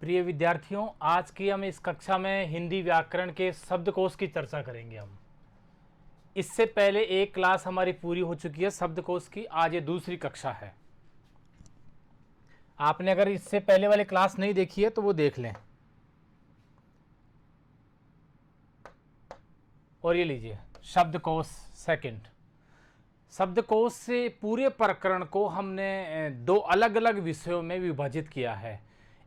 प्रिय विद्यार्थियों, आज की हम इस कक्षा में हिंदी व्याकरण के शब्दकोश की चर्चा करेंगे। हम इससे पहले एक क्लास हमारी पूरी हो चुकी है शब्दकोश की। आज ये दूसरी कक्षा है। आपने अगर इससे पहले वाली क्लास नहीं देखी है तो वो देख लें। और ये लीजिए शब्दकोश सेकंड। शब्दकोश से पूरे प्रकरण को हमने दो अलग अलग विषयों में विभाजित किया है।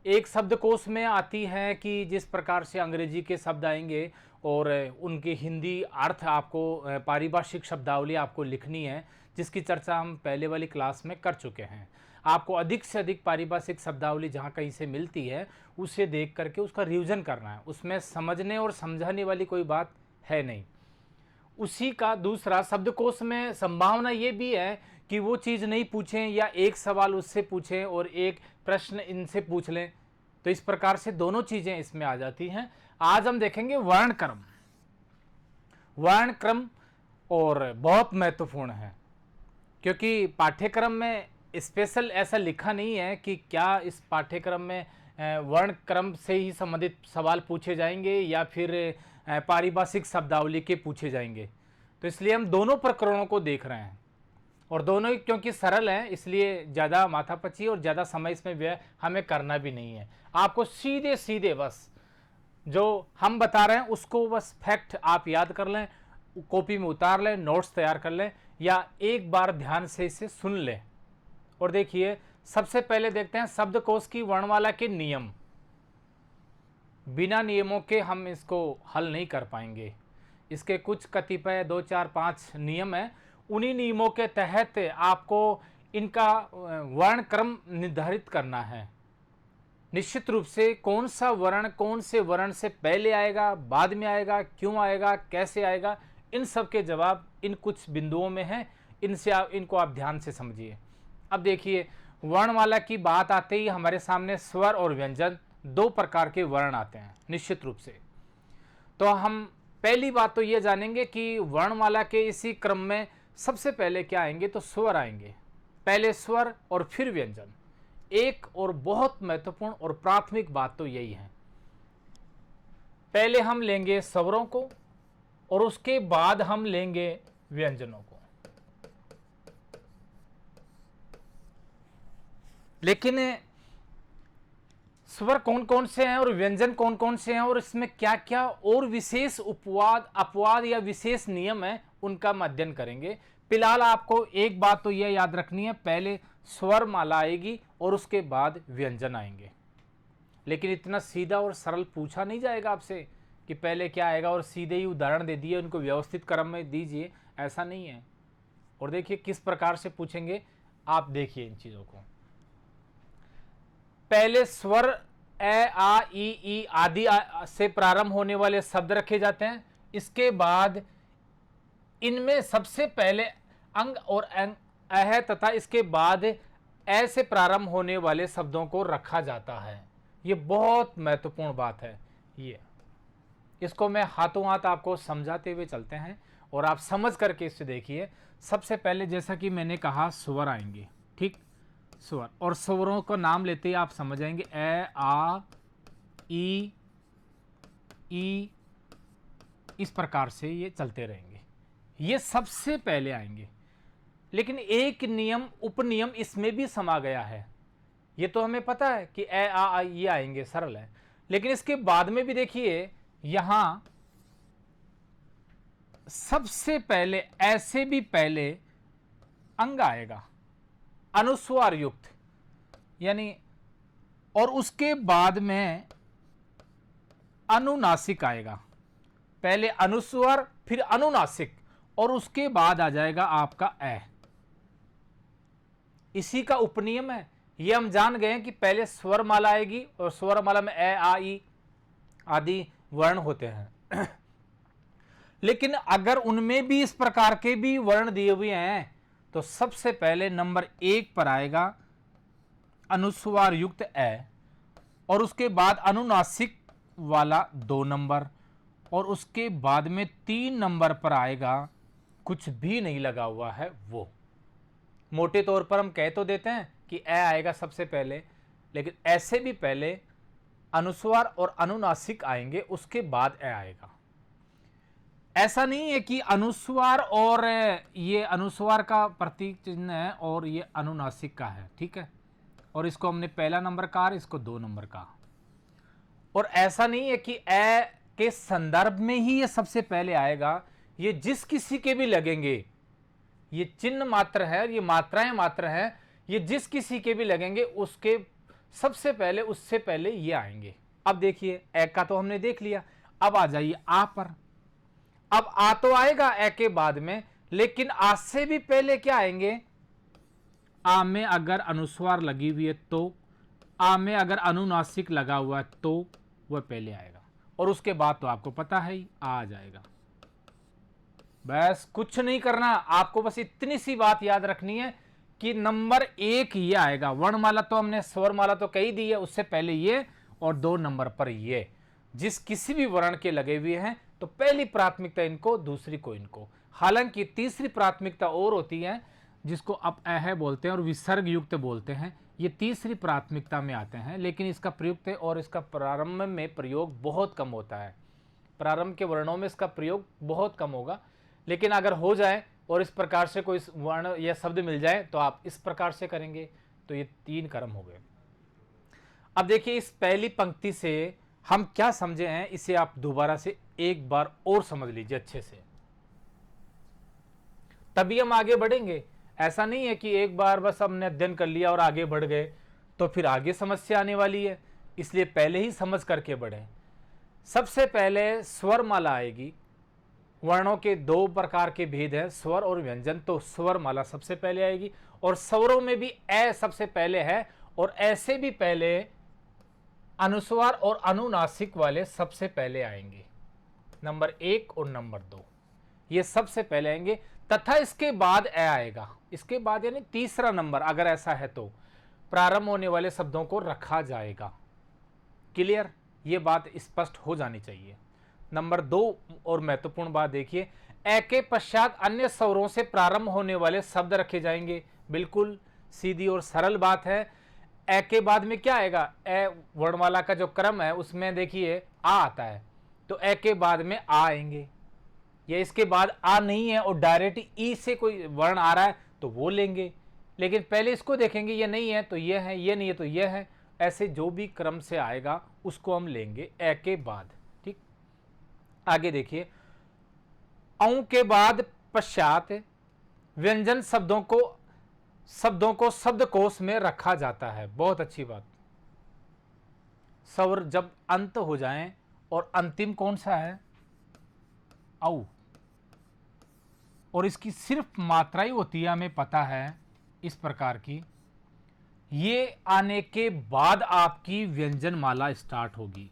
एक शब्दकोश में आती है कि जिस प्रकार से अंग्रेजी के शब्द आएंगे और उनके हिंदी अर्थ आपको पारिभाषिक शब्दावली आपको लिखनी है, जिसकी चर्चा हम पहले वाली क्लास में कर चुके हैं। आपको अधिक से अधिक पारिभाषिक शब्दावली जहाँ कहीं से मिलती है उसे देख करके उसका रिवीजन करना है। उसमें समझने और समझाने वाली कोई बात है नहीं। उसी का दूसरा शब्दकोश में संभावना ये भी है कि वो चीज़ नहीं पूछें या एक सवाल उससे पूछें और एक प्रश्न इनसे पूछ लें, तो इस प्रकार से दोनों चीज़ें इसमें आ जाती हैं। आज हम देखेंगे वर्णक्रम। वर्णक्रम और बहुत महत्वपूर्ण है, क्योंकि पाठ्यक्रम में स्पेशल ऐसा लिखा नहीं है कि क्या इस पाठ्यक्रम में वर्णक्रम से ही संबंधित सवाल पूछे जाएंगे या फिर पारिभाषिक शब्दावली के पूछे जाएंगे। तो इसलिए हम दोनों प्रकरणों को देख रहे हैं और दोनों ही क्योंकि सरल हैं इसलिए ज़्यादा माथापच्ची और ज़्यादा समय इसमें व्यय हमें करना भी नहीं है। आपको सीधे सीधे बस जो हम बता रहे हैं उसको बस फैक्ट आप याद कर लें, कॉपी में उतार लें, नोट्स तैयार कर लें या एक बार ध्यान से इसे सुन लें। और देखिए सबसे पहले देखते हैं शब्दकोश की वर्णमाला के नियम। बिना नियमों के हम इसको हल नहीं कर पाएंगे। इसके कुछ कतिपय 2, 4, 5 नियम हैं। उन्हीं नियमों के तहत आपको इनका वर्णक्रम निर्धारित करना है। निश्चित रूप से कौन सा वर्ण कौन से वर्ण से पहले आएगा, बाद में आएगा, क्यों आएगा, कैसे आएगा, इन सब के जवाब इन कुछ बिंदुओं में हैं। इनको आप ध्यान से समझिए। अब देखिए वर्णमाला की बात आते ही हमारे सामने स्वर और व्यंजन दो प्रकार के वर्ण आते हैं निश्चित रूप से। तो हम पहली बात तो ये जानेंगे कि वर्णमाला के इसी क्रम में सबसे पहले क्या आएंगे, तो स्वर आएंगे। पहले स्वर और फिर व्यंजन। एक और बहुत महत्वपूर्ण और प्राथमिक बात तो यही है, पहले हम लेंगे स्वरों को और उसके बाद हम लेंगे व्यंजनों को। लेकिन स्वर कौन कौन से हैं और व्यंजन कौन कौन से हैं और इसमें क्या क्या और विशेष उपवाद अपवाद या विशेष नियम है, उनका हम अध्ययन करेंगे। फिलहाल आपको एक बात तो यह याद रखनी है, पहले स्वर माला आएगी और उसके बाद व्यंजन आएंगे। लेकिन इतना सीधा और सरल पूछा नहीं जाएगा आपसे कि पहले क्या आएगा और सीधे ही उदाहरण दे दिए, उनको व्यवस्थित क्रम में दीजिए, ऐसा नहीं है। और देखिए किस प्रकार से पूछेंगे, आप देखिए इन चीज़ों को। पहले स्वर ए, आ, ई आदि से प्रारंभ होने वाले शब्द रखे जाते हैं। इसके बाद इनमें सबसे पहले अंग और अह तथा इसके बाद ए से प्रारंभ होने वाले शब्दों को रखा जाता है। ये बहुत महत्वपूर्ण बात है। ये इसको मैं हाथों हाथ आपको समझाते हुए चलते हैं और आप समझ करके इससे देखिए। सबसे पहले जैसा कि मैंने कहा स्वर आएंगे, ठीक, स्वर। और स्वरों का नाम लेते ही आप समझ जाएंगे ए, आ, ई, इस प्रकार से ये चलते रहेंगे। ये सबसे पहले आएंगे। लेकिन एक नियम उपनियम इसमें भी समा गया है। ये तो हमें पता है कि ए, आ, ये आएंगे, सरल है। लेकिन इसके बाद में भी देखिए यहां सबसे पहले ऐसे भी पहले अंग आएगा अनुस्वार युक्त, यानी, और उसके बाद में अनुनासिक आएगा। पहले अनुस्वार फिर अनुनासिक और उसके बाद आ जाएगा आपका ए। इसी का उपनियम है। ये हम जान गए कि पहले स्वर माला आएगी और स्वर माला में ए, आ, ई आदि वर्ण होते हैं। लेकिन अगर उनमें भी इस प्रकार के भी वर्ण दिए हुए हैं तो सबसे पहले नंबर 1 पर आएगा अनुस्वार युक्त ए और उसके बाद अनुनासिक वाला 2 नंबर और उसके बाद में 3 नंबर पर आएगा कुछ भी नहीं लगा हुआ है वो। मोटे तौर पर हम कह तो देते हैं कि ए आएगा सबसे पहले, लेकिन ऐसे भी पहले अनुस्वार और अनुनासिक आएंगे, उसके बाद ए आएगा। ऐसा नहीं है कि अनुस्वार और ये अनुस्वार का प्रतीक चिन्ह है और ये अनुनासिक का है, ठीक है, और इसको हमने पहला नंबर कहा, इसको 2 नंबर कहा। और ऐसा नहीं है कि ए के संदर्भ में ही ये सबसे पहले आएगा, ये जिस किसी के भी लगेंगे, ये चिन्ह मात्र है, ये मात्राएं मात्र है, ये जिस किसी के भी लगेंगे उसके सबसे पहले, उससे पहले ये आएंगे। अब देखिए ए का तो हमने देख लिया, अब आ जाइए आ पर। अब आ तो आएगा ए के बाद में, लेकिन आ से भी पहले क्या आएंगे? आ में अगर अनुस्वार लगी हुई है तो, आ में अगर अनुनासिक लगा हुआ है तो वह पहले आएगा, और उसके बाद तो आपको पता है ही आ जाएगा। बस कुछ नहीं करना, आपको बस इतनी सी बात याद रखनी है कि नंबर 1 ये आएगा। वर्णमाला तो हमने, स्वरमाला तो कही दी है, उससे पहले ये, और 2 नंबर पर ये। जिस किसी भी वर्ण के लगे हुए हैं तो पहली प्राथमिकता इनको, दूसरी को इनको। हालांकि तीसरी प्राथमिकता और होती है जिसको अप अह बोलते हैं और विसर्ग युक्त बोलते हैं, ये तीसरी प्राथमिकता में आते हैं, लेकिन इसका प्रयुक्त और इसका प्रारंभ में प्रयोग बहुत कम होता है। प्रारंभ के वर्णों में इसका प्रयोग बहुत कम होगा, लेकिन अगर हो जाए और इस प्रकार से कोई वर्ण या शब्द मिल जाए तो आप इस प्रकार से करेंगे, तो ये 3 क्रम हो गए। अब देखिए इस पहली पंक्ति से हम क्या समझे हैं, इसे आप दोबारा से एक बार और समझ लीजिए अच्छे से, तभी हम आगे बढ़ेंगे। ऐसा नहीं है कि एक बार बस हमने अध्ययन कर लिया और आगे बढ़ गए तो फिर आगे समस्या आने वाली है, इसलिए पहले ही समझ करके बढ़ें। सबसे पहले स्वरमाला आएगी। वर्णों के 2 प्रकार के भेद हैं, स्वर और व्यंजन, तो स्वरमाला सबसे पहले आएगी, और स्वरों में भी ए सबसे पहले है, और ऐसे भी पहले अनुस्वार और अनुनासिक वाले सबसे पहले आएंगे। नंबर 1 और नंबर 2 ये सबसे पहले आएंगे, तथा इसके बाद ए आएगा। इसके बाद यानी तीसरा नंबर अगर ऐसा है तो प्रारंभ होने वाले शब्दों को रखा जाएगा। क्लियर? ये बात स्पष्ट हो जानी चाहिए। नंबर 2 और महत्वपूर्ण बात देखिए, ए के पश्चात अन्य स्वरों से प्रारंभ होने वाले शब्द रखे जाएंगे। बिल्कुल सीधी और सरल बात है। ए के बाद में क्या आएगा? ए वर्णमाला का जो क्रम है उसमें देखिए आ आता है, तो ए के बाद में आ आएंगे, या इसके बाद आ नहीं है और डायरेक्ट ई से कोई वर्ण आ रहा है तो वो लेंगे, लेकिन पहले इसको देखेंगे, ये नहीं है तो ये है, ये नहीं है तो ये है। ऐसे जो भी क्रम से आएगा उसको हम लेंगे ए के बाद। ठीक, आगे देखिए, औ के बाद पश्चात व्यंजन शब्दों को शब्दकोश में रखा जाता है। बहुत अच्छी बात। स्वर जब अंत हो जाएं, और अंतिम कौन सा है? औ, और इसकी सिर्फ मात्रा ही होती है, हमें पता है इस प्रकार की। ये आने के बाद आपकी व्यंजन माला स्टार्ट होगी।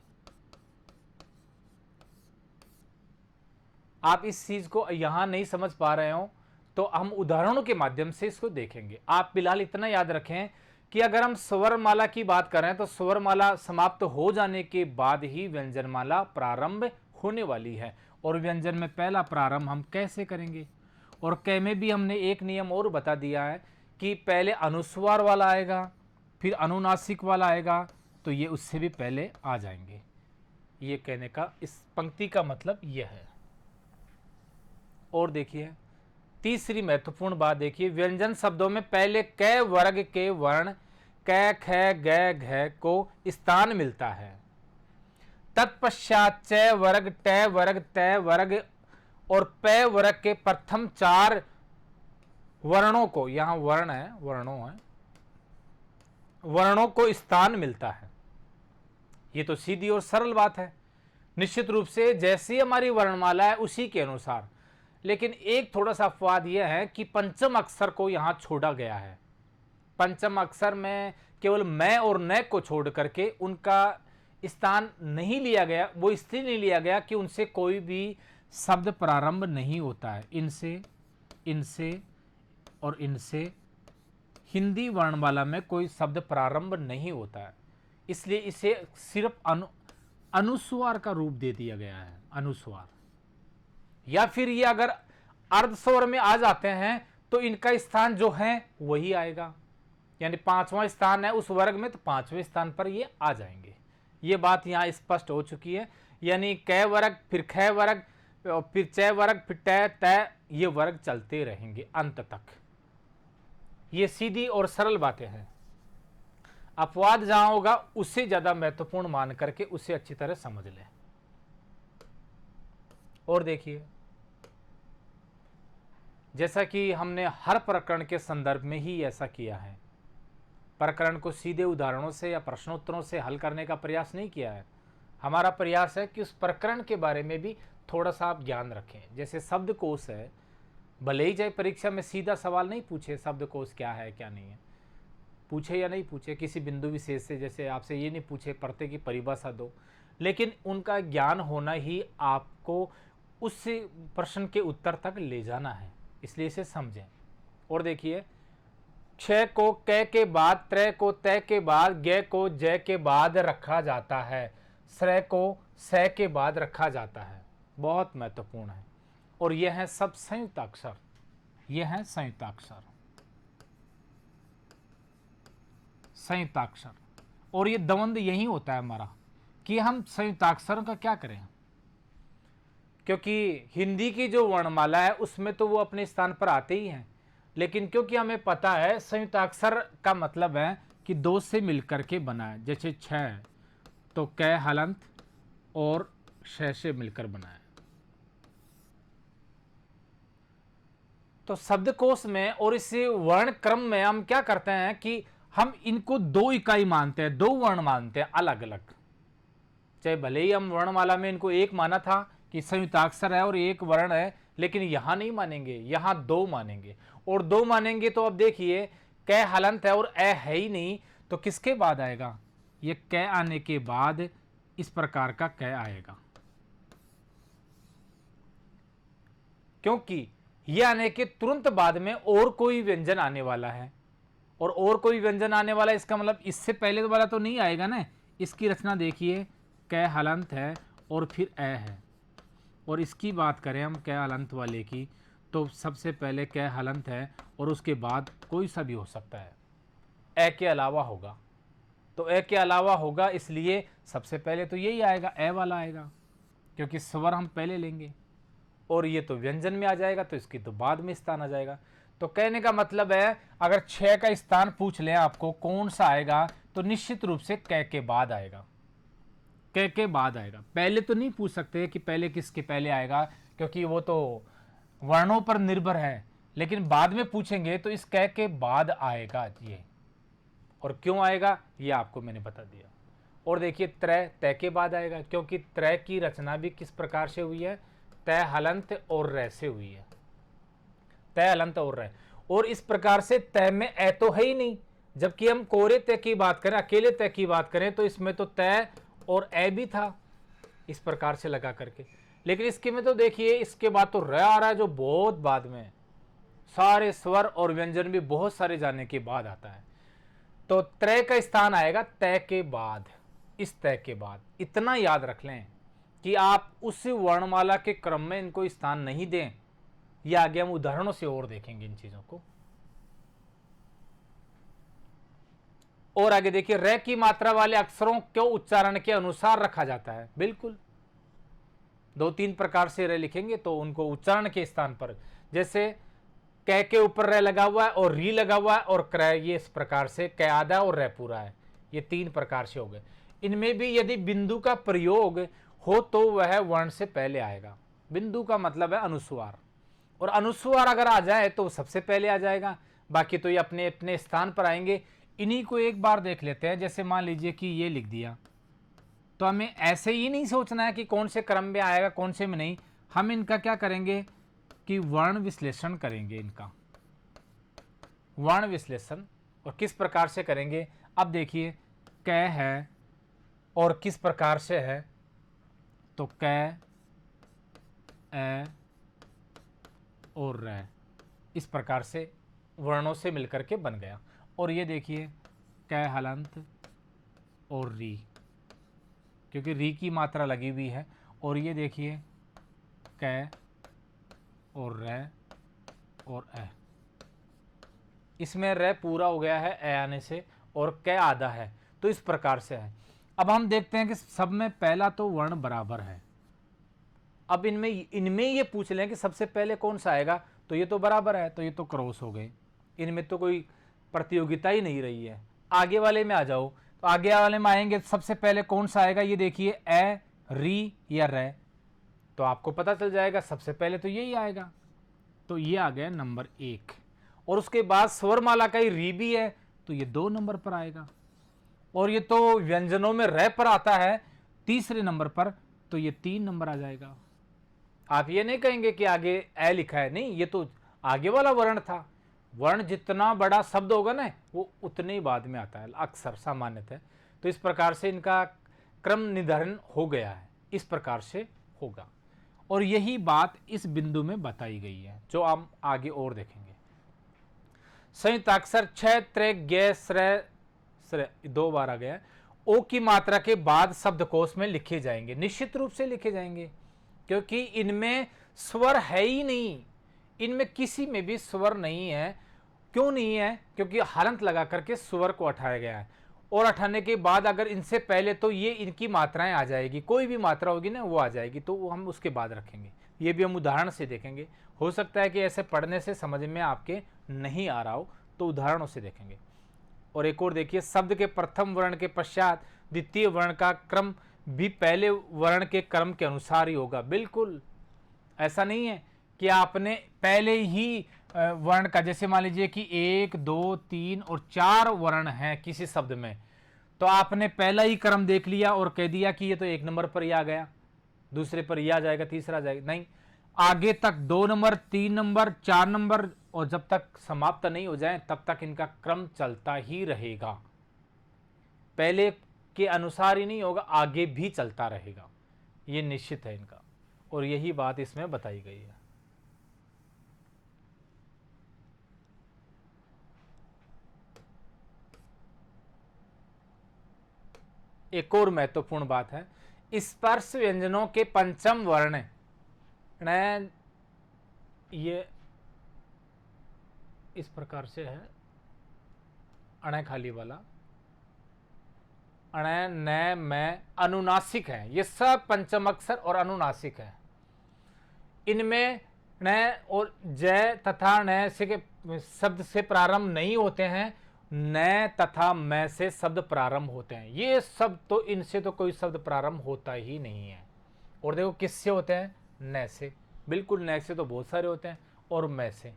आप इस चीज को यहां नहीं समझ पा रहे हो तो हम उदाहरणों के माध्यम से इसको देखेंगे। आप फिलहाल इतना याद रखें कि अगर हम स्वरमाला की बात कर रहे हैं तो स्वरमाला समाप्त हो जाने के बाद ही व्यंजनमाला प्रारंभ होने वाली है, और व्यंजन में पहला प्रारंभ हम कैसे करेंगे। और कै में भी हमने एक नियम और बता दिया है कि पहले अनुस्वार वाला आएगा, फिर अनुनासिक वाला आएगा, तो ये उससे भी पहले आ जाएंगे। ये कहने का, इस पंक्ति का मतलब यह है। और देखिए तीसरी महत्वपूर्ण बात देखिए, व्यंजन शब्दों में पहले कै वर्ग के वर्ण कै ख ग घ को स्थान मिलता है। तत्पश्चात च वर्ग, ट वर्ग, त वर्ग और पै वर्ग के प्रथम 4 वर्णों को, यहां वर्ण है, वर्णों को स्थान मिलता है। ये तो सीधी और सरल बात है। निश्चित रूप से जैसी हमारी वर्णमाला है उसी के अनुसार, लेकिन एक थोड़ा सा अपवाद यह है कि पंचम अक्षर को यहां छोड़ा गया है। पंचम अक्षर में केवल मैं और न को छोड़ करके उनका स्थान नहीं लिया गया। वो इसलिए नहीं लिया गया कि उनसे कोई भी शब्द प्रारंभ नहीं होता है। इनसे, इनसे और इनसे हिंदी वर्णमाला में कोई शब्द प्रारंभ नहीं होता है, इसलिए इसे सिर्फ अनुस्वार का रूप दे दिया गया है। अनुस्वार, या फिर ये अगर अर्ध स्वर में आ जाते हैं तो इनका स्थान जो है वही आएगा, यानी 5वां स्थान है उस वर्ग में, तो 5वें स्थान पर ये आ जाएंगे। ये बात यहाँ स्पष्ट हो चुकी है। यानी कै वर्ग, फिर ख वर्ग, फिर च वर्ग, फिर ट, तय, ये वर्ग चलते रहेंगे अंत तक। ये सीधी और सरल बातें हैं। अपवाद जहां होगा उससे ज्यादा महत्वपूर्ण मान करके उसे अच्छी तरह समझ लें। और देखिए, जैसा कि हमने हर प्रकरण के संदर्भ में ही ऐसा किया है, प्रकरण को सीधे उदाहरणों से या प्रश्नोत्तरों से हल करने का प्रयास नहीं किया है। हमारा प्रयास है कि उस प्रकरण के बारे में भी थोड़ा सा आप ज्ञान रखें। जैसे शब्दकोश है, भले ही चाहे परीक्षा में सीधा सवाल नहीं पूछे शब्दकोश क्या है क्या नहीं है, पूछे या नहीं पूछे किसी बिंदु विशेष से, जैसे आपसे ये नहीं पूछे प्रत्यय की परिभाषा दो, लेकिन उनका ज्ञान होना ही आपको उस प्रश्न के उत्तर तक ले जाना है, इसलिए इसे समझें। और देखिए, क्ष को क के बाद, त्रय को तय के बाद, ग को ज के बाद रखा जाता है, श्रय को स के बाद रखा जाता है। बहुत महत्वपूर्ण है। और यह है सब संयुक्त अक्षर, यह है संयुक्ताक्षर, संयुक्ताक्षर। और ये द्वंद्व यही होता है हमारा कि हम संयुक्ताक्षरों का क्या करें, क्योंकि हिंदी की जो वर्णमाला है उसमें तो वो अपने स्थान पर आते ही हैं, लेकिन क्योंकि हमें पता है संयुक्ताक्षर का मतलब है कि दो से मिलकर के बना है। जैसे छ तो क हलंत और श से मिलकर बना है। तो शब्दकोश में और इस वर्ण क्रम में हम क्या करते हैं कि हम इनको दो इकाई मानते हैं, दो वर्ण मानते हैं अलग अलग। चाहे भले ही हम वर्णमाला में इनको एक माना था कि संयुक्ताक्षर है और एक वर्ण है, लेकिन यहां नहीं मानेंगे, यहां दो मानेंगे। और दो मानेंगे तो अब देखिए, क हलंत है और ए है ही नहीं, तो किसके बाद आएगा? ये क आने के बाद इस प्रकार का क आएगा, क्योंकि यह आने के तुरंत बाद में और कोई व्यंजन आने वाला है। और कोई व्यंजन आने वाला है, इसका मतलब इससे पहले वाला तो नहीं आएगा ना। इसकी रचना देखिए, क हलंत है और फिर ए है। और इसकी बात करें हम क हलंत वाले की, तो सबसे पहले क हलंत है और उसके बाद कोई सा भी हो सकता है, ए के अलावा होगा। तो ए के अलावा होगा, इसलिए सबसे पहले तो यही आएगा, ए वाला आएगा, क्योंकि स्वर हम पहले लेंगे। और ये तो व्यंजन में आ जाएगा, तो इसकी तो बाद में स्थान आ जाएगा। तो कहने का मतलब है, अगर छह का स्थान पूछ लें आपको कौन सा आएगा, तो निश्चित रूप से क के बाद आएगा, क के बाद आएगा। पहले तो नहीं पूछ सकते कि पहले किसके पहले आएगा, क्योंकि वो तो वर्णों पर निर्भर है, लेकिन बाद में पूछेंगे तो इस क के बाद आएगा ये। और क्यों आएगा ये आपको मैंने बता दिया। और देखिए, त्रय तय के बाद आएगा, क्योंकि त्रय की रचना भी किस प्रकार से हुई है, तय हलंत और रै से हुई है, तय हलंत और रै। और इस प्रकार से तय में ए तो है ही नहीं, जबकि हम कोरे तय की बात करें, अकेले तय की बात करें, तो इसमें तो तय और ए भी था इस प्रकार से लगा करके। लेकिन इसके में तो देखिए, इसके बाद तो रै आ रहा है, जो बहुत बाद में, सारे स्वर और व्यंजन भी बहुत सारे जाने के बाद आता है। तो त्रय का स्थान आएगा तय के बाद, इस तय के बाद। इतना याद रख लें कि आप उस वर्णमाला के क्रम में इनको स्थान नहीं दें। ये आगे हम उदाहरणों से और देखेंगे इन चीजों को। और आगे देखिए, रे की मात्रा वाले अक्षरों को उच्चारण के अनुसार रखा जाता है। बिल्कुल, दो तीन प्रकार से रे लिखेंगे तो उनको उच्चारण के स्थान पर, जैसे क के ऊपर रे लगा हुआ है और री लगा हुआ है और क्रय, ये इस प्रकार से क आधा और रे पूरा है। ये तीन प्रकार से हो गए। इनमें भी यदि बिंदु का प्रयोग हो तो वह वर्ण से पहले आएगा। बिंदु का मतलब है अनुस्वार, और अनुस्वार अगर आ जाए तो सबसे पहले आ जाएगा, बाकी तो ये अपने अपने स्थान पर आएंगे। इन्हीं को एक बार देख लेते हैं। जैसे मान लीजिए कि ये लिख दिया, तो हमें ऐसे ही नहीं सोचना है कि कौन से क्रम में आएगा कौन से में नहीं। हम इनका क्या करेंगे कि वर्ण विश्लेषण करेंगे, इनका वर्ण विश्लेषण। और किस प्रकार से करेंगे, अब देखिए, क है और किस प्रकार से है, तो क ए और रै, इस प्रकार से वर्णों से मिलकर के बन गया। और ये देखिए, क हलंत और री, क्योंकि री की मात्रा लगी हुई है। और ये देखिए, क और रै और ए, इसमें रै पूरा हो गया है ए आने से, और क आधा है, तो इस प्रकार से है। अब हम देखते हैं कि सब में पहला तो वर्ण बराबर है। अब इनमें इनमें ये पूछ लें कि सबसे पहले कौन सा आएगा, तो ये तो बराबर है, तो ये तो क्रॉस हो गए, इनमें तो कोई प्रतियोगिता ही नहीं रही है। आगे वाले में आ जाओ, तो आगे वाले में आएंगे, सबसे पहले कौन सा आएगा, ये देखिए ए, री या रे, तो आपको पता चल जाएगा सबसे पहले तो यही आएगा। तो ये आ गया नंबर 1। और उसके बाद स्वरमाला का ही री भी है, तो ये 2 नंबर पर आएगा। और ये तो व्यंजनों में रे पर आता है तीसरे नंबर पर, तो ये 3 नंबर आ जाएगा। आप ये नहीं कहेंगे कि आगे ए लिखा है, नहीं, ये तो आगे वाला वर्ण था। वर्ण जितना बड़ा शब्द होगा ना, वो उतने ही बाद में आता है अक्सर सामान्यतः। तो इस प्रकार से इनका क्रम निर्धारण हो गया है, इस प्रकार से होगा। और यही बात इस बिंदु में बताई गई है, जो हम आगे और देखेंगे। संयुक्ताक्षर छ, त्रे, गे, श्रे, 2 बार आ गया। ओ की मात्रा के बाद शब्दकोश में लिखे जाएंगे, निश्चित रूप से लिखे जाएंगे, क्योंकि इनमें स्वर है ही नहीं, इनमें किसी में भी स्वर नहीं है। क्यों नहीं है? क्योंकि हलंत लगा करके स्वर को उठाया गया है। और उठाने के बाद अगर इनसे पहले तो ये इनकी मात्राएं आ जाएगी, कोई भी मात्रा होगी ना वो आ जाएगी, तो वो हम उसके बाद रखेंगे। ये भी हम उदाहरण से देखेंगे। हो सकता है कि ऐसे पढ़ने से समझ में आपके नहीं आ रहा हो, तो उदाहरणों से देखेंगे। और एक और देखिए, शब्द के प्रथम वर्ण के पश्चात द्वितीय वर्ण का क्रम भी पहले वर्ण के क्रम के अनुसार ही होगा। बिल्कुल ऐसा नहीं है कि आपने पहले ही वर्ण का, जैसे मान लीजिए कि 1, 2, 3 और 4 वर्ण हैं किसी शब्द में, तो आपने पहला ही क्रम देख लिया और कह दिया कि ये तो 1 नंबर पर ही आ गया, दूसरे पर ये आ जाएगा, तीसरा आ जाएगा। नहीं, आगे तक 2 नंबर, 3 नंबर, 4 नंबर, और जब तक समाप्त नहीं हो जाए तब तक इनका क्रम चलता ही रहेगा। पहले के अनुसार ही नहीं होगा, आगे भी चलता रहेगा, ये निश्चित है इनका। और यही बात इसमें बताई गई है। एक और महत्वपूर्ण बात है, स्पर्श व्यंजनों के पंचम वर्ण ये इस प्रकार से है, अण खाली वाला, अण, न, मैं, अनुनासिक है। ये सब पंचम अक्षर और अनुनासिक है। इनमें न और जय तथा न से शब्द से प्रारंभ नहीं होते हैं, न तथा मैं से शब्द प्रारंभ होते हैं। ये सब तो, इनसे तो कोई शब्द प्रारंभ होता ही नहीं है। और देखो किससे होते हैं? न से। बिल्कुल, न से तो बहुत सारे होते हैं, और मैं से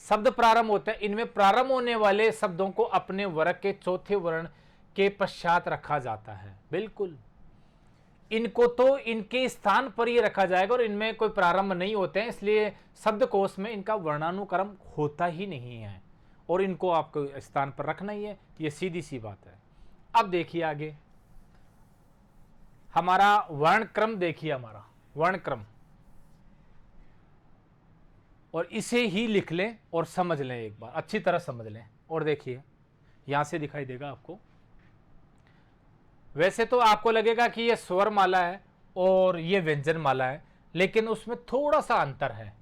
शब्द प्रारंभ होते हैं। इनमें प्रारंभ होने वाले शब्दों को अपने वर्ग के चौथे वर्ण के पश्चात रखा जाता है। बिल्कुल, इनको तो इनके स्थान पर ही रखा जाएगा, और इनमें कोई प्रारंभ नहीं होते हैं, इसलिए शब्दकोश में इनका वर्णानुक्रम होता ही नहीं है, और इनको आपको स्थान पर रखना ही है। ये सीधी सी बात है। अब देखिए आगे हमारा वर्णक्रम, देखिए हमारा वर्णक्रम, और इसे ही लिख लें और समझ लें, एक बार अच्छी तरह समझ लें। और देखिए यहां से दिखाई देगा आपको, वैसे तो आपको लगेगा कि ये स्वर माला है और ये व्यंजन माला है, लेकिन उसमें थोड़ा सा अंतर है,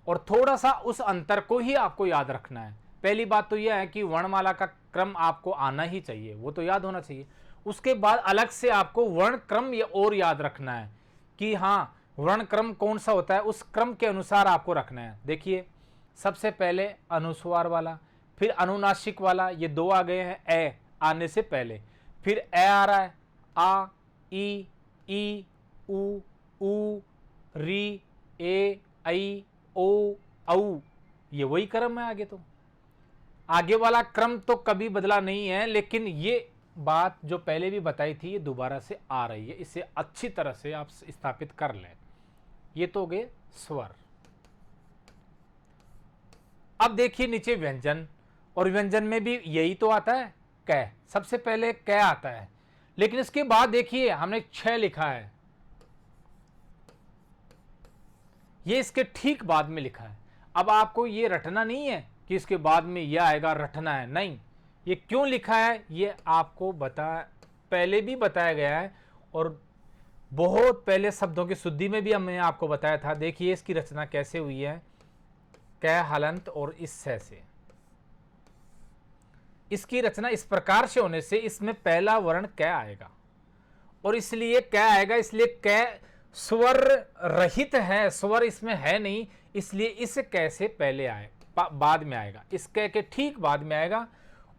और थोड़ा सा उस अंतर को ही आपको याद रखना है। पहली बात तो यह है कि वर्णमाला का क्रम आपको आना ही चाहिए, वो तो याद होना चाहिए। उसके बाद अलग से आपको वर्ण क्रम ये और याद रखना है कि हाँ, वर्ण क्रम कौन सा होता है, उस क्रम के अनुसार आपको रखना है। देखिए, सबसे पहले अनुस्वार वाला, फिर अनुनासिक वाला, ये 2 आ गए हैं ए आने से पहले, फिर ए आ रहा है, आ, ई, उ, री, ए, ऐ, ओ, औ, ये वही क्रम है। आगे तो आगे वाला क्रम तो कभी बदला नहीं है, लेकिन ये बात जो पहले भी बताई थी ये दोबारा से आ रही है। इसे अच्छी तरह से आप स्थापित कर लें। ये तो हो गए स्वर। अब देखिए नीचे व्यंजन, और व्यंजन में भी यही तो आता है, कै। सबसे पहले कै आता है, लेकिन इसके बाद देखिए हमने 6 लिखा है, ये इसके ठीक बाद में लिखा है। अब आपको ये रटना नहीं है कि इसके बाद में यह आएगा, रटना है, नहीं। ये क्यों लिखा है ये आपको पहले भी बताया गया है, और बहुत पहले शब्दों की शुद्धि में भी हमने आपको बताया था। देखिए इसकी रचना कैसे हुई है, कै हलंत और इस से। इसकी रचना इस प्रकार से होने से इसमें पहला वर्ण कै आएगा, और इसलिए क्या आएगा, इसलिए कै स्वर रहित है, स्वर इसमें है नहीं, इसलिए इस कै से पहले आए, बाद में आएगा, इस कै के ठीक बाद में आएगा,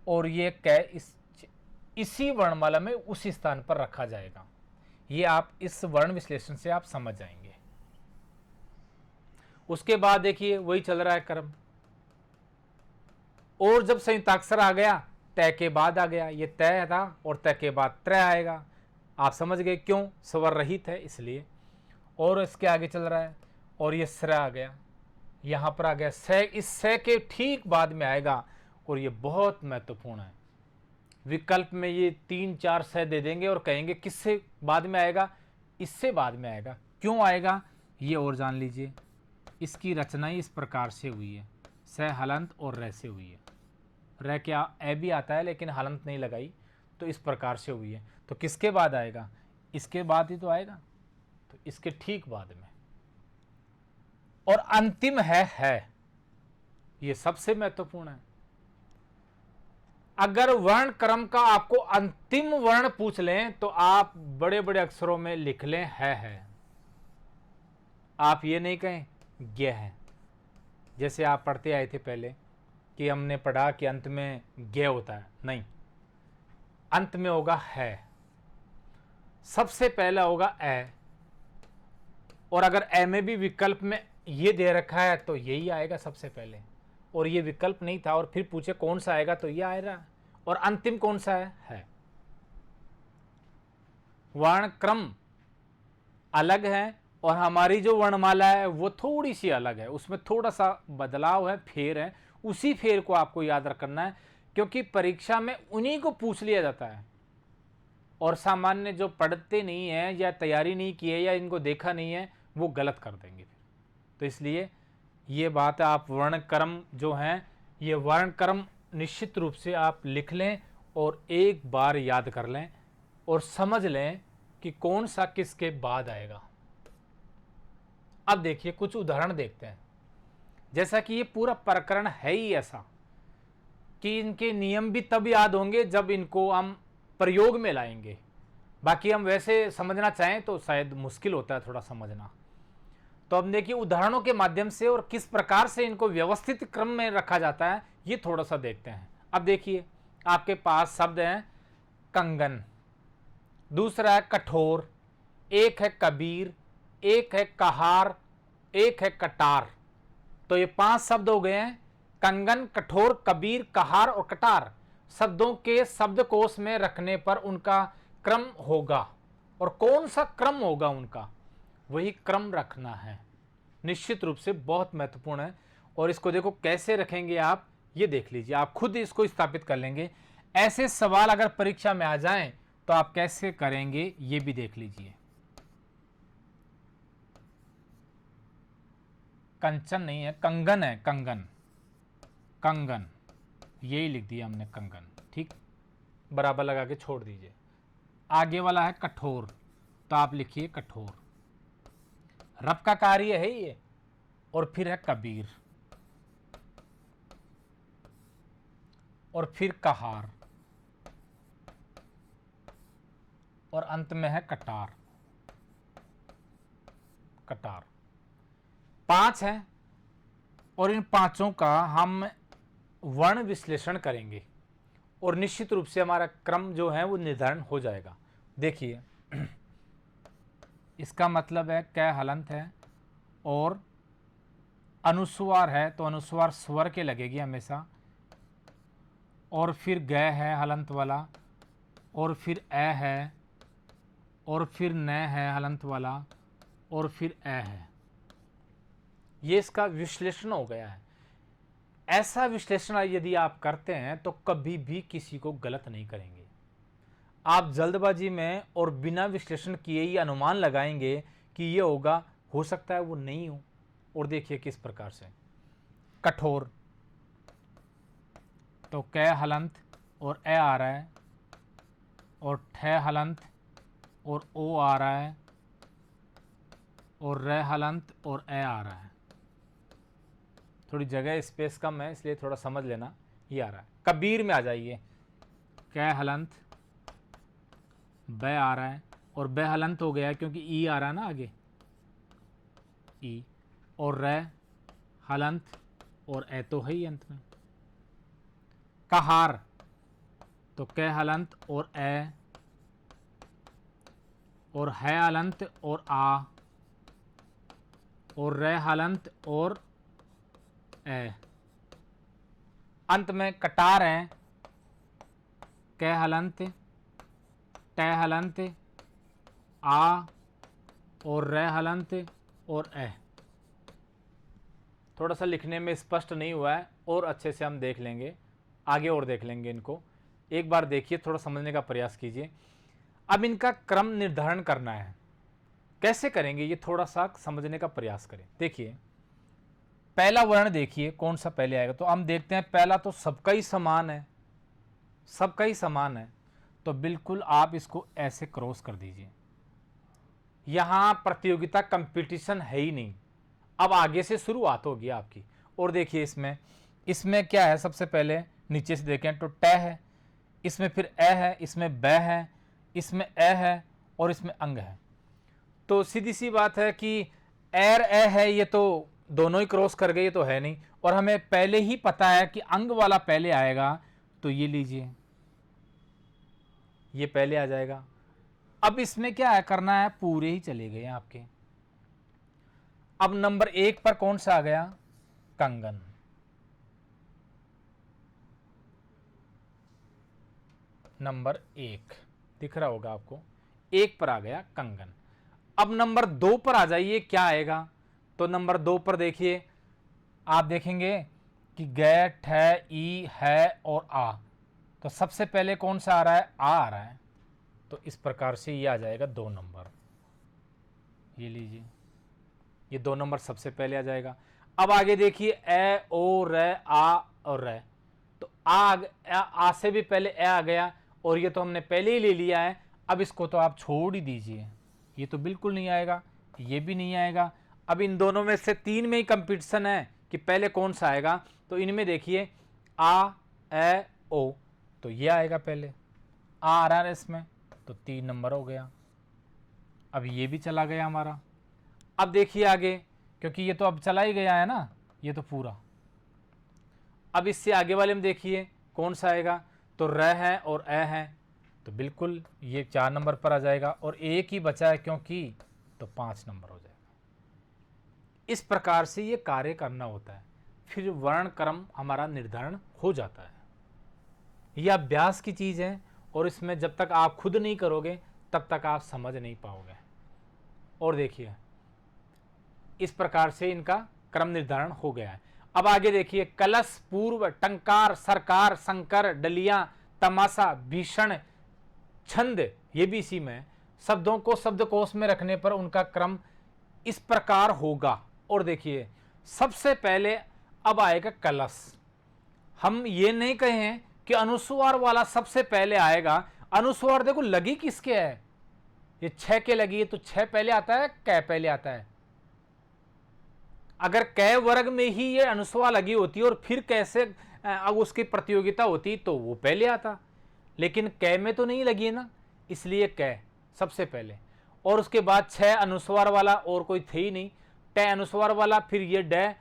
और ये कै इसी वर्णमाला में उसी स्थान पर रखा जाएगा। ये आप इस वर्ण विश्लेषण से आप समझ जाएंगे। उसके बाद देखिए वही चल रहा है क्रम, और जब संयुक्ताक्षर आ गया तय के बाद आ गया, ये तय था और तय के बाद त्रय आएगा। आप समझ गए क्यों, स्वर रहित है इसलिए। और इसके आगे चल रहा है, और ये स्र आ गया, यहां पर आ गया स, इस स के ठीक बाद में आएगा, और ये बहुत महत्वपूर्ण है। विकल्प में ये 3-4 स दे देंगे और कहेंगे किससे बाद में आएगा, इससे बाद में आएगा। क्यों आएगा ये और जान लीजिए। इसकी रचना ही इस प्रकार से हुई है, स हलंत और र से हुई है। र क्या ए भी आता है लेकिन हलंत नहीं लगाई, तो इस प्रकार से हुई है। तो किसके बाद आएगा, इसके बाद ही तो आएगा, तो इसके ठीक बाद में। और अंतिम है, ये सबसे महत्वपूर्ण है। अगर वर्ण क्रम का आपको अंतिम वर्ण पूछ लें तो आप बड़े बड़े अक्षरों में लिख लें है। आप ये नहीं कहें ज्ञ है, जैसे आप पढ़ते आए थे पहले कि हमने पढ़ा कि अंत में ज्ञ होता है, नहीं, अंत में होगा है, सबसे पहला होगा ए। और अगर ए में भी विकल्प में ये दे रखा है तो यही आएगा सबसे पहले, और ये विकल्प नहीं था और फिर पूछे कौन सा आएगा तो ये आएगा, और अंतिम कौन सा है। वर्ण क्रम अलग है और हमारी जो वर्णमाला है वो थोड़ी सी अलग है, उसमें थोड़ा सा बदलाव है, फेर है। उसी फेर को आपको याद रखना है, क्योंकि परीक्षा में उन्हीं को पूछ लिया जाता है, और सामान्य जो पढ़ते नहीं है या तैयारी नहीं की है या इनको देखा नहीं है वो गलत कर देंगे फिर। तो इसलिए ये बात आप वर्ण क्रम जो हैं, ये वर्ण क्रम निश्चित रूप से आप लिख लें और एक बार याद कर लें और समझ लें कि कौन सा किसके बाद आएगा। अब देखिए कुछ उदाहरण देखते हैं। जैसा कि ये पूरा प्रकरण है ही ऐसा कि इनके नियम भी तब याद होंगे जब इनको हम प्रयोग में लाएंगे, बाकी हम वैसे समझना चाहें तो शायद मुश्किल होता है थोड़ा समझना। तो अब देखिए उदाहरणों के माध्यम से और किस प्रकार से इनको व्यवस्थित क्रम में रखा जाता है ये थोड़ा सा देखते हैं। अब देखिए आपके पास शब्द हैं कंगन, दूसरा है कठोर, एक है कबीर, एक है कहार, एक है कटार। तो ये 5 शब्द हो गए हैं, कंगन, कठोर, कबीर, कहार और कटार। शब्दों के शब्दकोश में रखने पर उनका क्रम होगा, और कौन सा क्रम होगा उनका, वही क्रम रखना है। निश्चित रूप से बहुत महत्वपूर्ण है। और इसको देखो कैसे रखेंगे आप, ये देख लीजिए, आप खुद इसको स्थापित कर लेंगे। ऐसे सवाल अगर परीक्षा में आ जाएं तो आप कैसे करेंगे ये भी देख लीजिए। कंचन नहीं है, कंगन है, कंगन, कंगन, यही लिख दिया हमने कंगन, ठीक, बराबर लगा के छोड़ दीजिए। आगे वाला है कठोर, तो आप लिखिए कठोर, रब का कार्य है ये। और फिर है कबीर, और फिर कहार, और अंत में है कटार, कटार। 5 हैं और इन 5 का हम वर्ण विश्लेषण करेंगे और निश्चित रूप से हमारा क्रम जो है वो निर्धारण हो जाएगा। देखिए इसका मतलब है कै हलंत है और अनुस्वार है तो अनुस्वार स्वर के लगेगी हमेशा, और फिर ग है हलंत वाला, और फिर ए है, और फिर न है हलंत वाला, और फिर ए है। ये इसका विश्लेषण हो गया है। ऐसा विश्लेषण यदि आप करते हैं तो कभी भी किसी को गलत नहीं करेंगे। आप जल्दबाजी में और बिना विश्लेषण किए ही अनुमान लगाएंगे कि ये होगा, हो सकता है वो नहीं हो। और देखिए किस प्रकार से कठोर, तो कै हलंत और ए आ रहा है, और ठे हलंत और ओ आ रहा है, और रे हलंत और ए आ रहा है। थोड़ी जगह स्पेस कम है इसलिए थोड़ा समझ लेना, ये आ रहा है। कबीर में आ जाइए, कै हलंत ब आ रहा है और ब हलंत हो गया क्योंकि ई आ रहा ना आगे, ई, और र हलंत और ए तो है ही अंत में। कहार तो क हलंत और ए, और है हलंत और आ, और रे हलंत और ए। अंत में कटार है, क हलंत, ट हलंत, आ और रे हलंत और ए। थोड़ा सा लिखने में स्पष्ट नहीं हुआ है, और अच्छे से हम देख लेंगे आगे, और देख लेंगे इनको। एक बार देखिए, थोड़ा समझने का प्रयास कीजिए। अब इनका क्रम निर्धारण करना है, कैसे करेंगे ये थोड़ा सा समझने का प्रयास करें। देखिए पहला वर्ण देखिए कौन सा पहले आएगा, तो हम देखते हैं पहला तो सबका ही समान है, सबका ही समान है, तो बिल्कुल आप इसको ऐसे क्रॉस कर दीजिए। यहां प्रतियोगिता कंपटीशन है ही नहीं, अब आगे से शुरुआत होगी आपकी। और देखिए इसमें क्या है, सबसे पहले नीचे से देखें तो ट है, इसमें फिर ए है, इसमें ब है, इसमें ए है और इसमें अंग है। तो सीधी सी बात है कि एर ए है, ये तो दोनों ही क्रॉस कर गए, ये तो है नहीं। और हमें पहले ही पता है कि अंग वाला पहले आएगा, तो ये लीजिए, ये पहले आ जाएगा। अब इसमें क्या है करना है, पूरे ही चले गए आपके। अब नंबर 1 पर कौन सा आ गया, कंगन। नंबर 1 दिख रहा होगा आपको, 1 पर आ गया कंगन। अब नंबर 2 पर आ जाइए, क्या आएगा, तो नंबर 2 पर देखिए, आप देखेंगे कि ग, ठ, ई, है और आ। तो सबसे पहले कौन सा आ रहा है, आ रहा है, तो इस प्रकार से ये आ जाएगा 2 नंबर। ये लीजिए, ये 2 नंबर सबसे पहले आ जाएगा। अब आगे देखिए ए, ओ, र, आ और र, तो आ से भी पहले ए आ गया, और ये तो हमने पहले ही ले लिया है। अब इसको तो आप छोड़ ही दीजिए, ये तो बिल्कुल नहीं आएगा, ये भी नहीं आएगा। अब इन दोनों में से 3 में ही कंपटीशन है कि पहले कौन सा आएगा। तो इनमें देखिए आ, ए, ओ, तो ये आएगा पहले, आ रहा है इसमें, तो 3 नंबर हो गया। अब ये भी चला गया हमारा। अब देखिए आगे, क्योंकि ये तो अब चला ही गया है ना, ये तो पूरा। अब इससे आगे वाले में देखिए कौन सा आएगा, तो र है और ए है, तो बिल्कुल ये 4 नंबर पर आ जाएगा। और एक ही बचा है क्योंकि, तो 5 नंबर हो जाएगा। इस प्रकार से ये कार्य करना होता है, फिर वर्ण क्रम हमारा निर्धारण हो जाता है। यह अभ्यास की चीज़ है, और इसमें जब तक आप खुद नहीं करोगे तब तक आप समझ नहीं पाओगे। और देखिए इस प्रकार से इनका क्रम निर्धारण हो गया है। अब आगे देखिए, कलश, पूर्व, टंकार, सरकार, संकर, डलिया, तमाशा, भीषण, छंद, ये भी इसी में शब्दों को शब्दकोश में रखने पर उनका क्रम इस प्रकार होगा। और देखिए सबसे पहले अब आएगा कलश। हम ये नहीं कहें कि अनुस्वार वाला सबसे पहले आएगा। अनुस्वार देखो लगी किसके है, ये 6 के लगी है, तो 6 पहले आता है, कै पहले आता है। अगर कै वर्ग में ही ये अनुस्वार लगी होती और फिर कैसे अब उसकी प्रतियोगिता होती, तो वो पहले आता, लेकिन कै में तो नहीं लगी है ना, इसलिए कै सबसे पहले। और उसके बाद 6 अनुस्वार वाला और कोई थे ही नहीं, ट अनुस्वार वाला, फिर ये ड,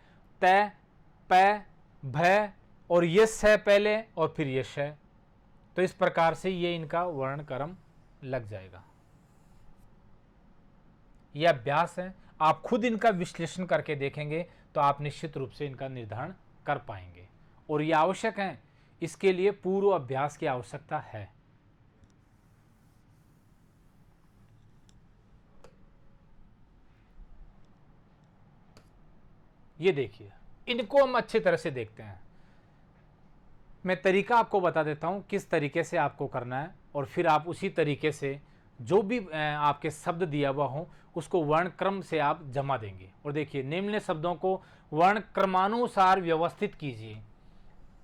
त, प, भ, और ये स पहले, और फिर ये श। तो इस प्रकार से ये इनका वर्ण क्रम लग जाएगा। यह अभ्यास है, आप खुद इनका विश्लेषण करके देखेंगे तो आप निश्चित रूप से इनका निर्धारण कर पाएंगे। और ये आवश्यक है, इसके लिए पूर्व अभ्यास की आवश्यकता है। ये देखिए, इनको हम अच्छी तरह से देखते हैं। मैं तरीका आपको बता देता हूं किस तरीके से आपको करना है, और फिर आप उसी तरीके से जो भी आपके शब्द दिया हुआ हो उसको वर्ण क्रम से आप जमा देंगे। और देखिए, निम्न शब्दों को वर्ण क्रमानुसार व्यवस्थित कीजिए।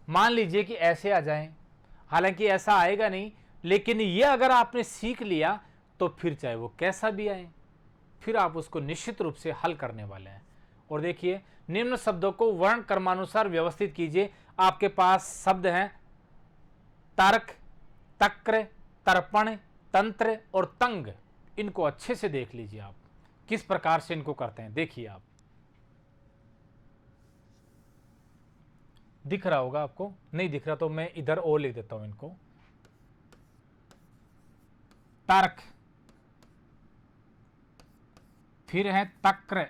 मान लीजिए कि ऐसे आ जाएं, हालांकि ऐसा आएगा नहीं, लेकिन ये अगर आपने सीख लिया तो फिर चाहे वो कैसा भी आए, फिर आप उसको निश्चित रूप से हल करने वाले हैं। और देखिए, निम्न शब्दों को वर्ण क्रमानुसार व्यवस्थित कीजिए। आपके पास शब्द हैं तर्क, तक्र, तर्पण, तंत्र और तंग। इनको अच्छे से देख लीजिए आप, किस प्रकार से इनको करते हैं। देखिए आप, दिख रहा होगा आपको, नहीं दिख रहा तो मैं इधर और लिख देता हूं इनको। तर्क, फिर है तक्र,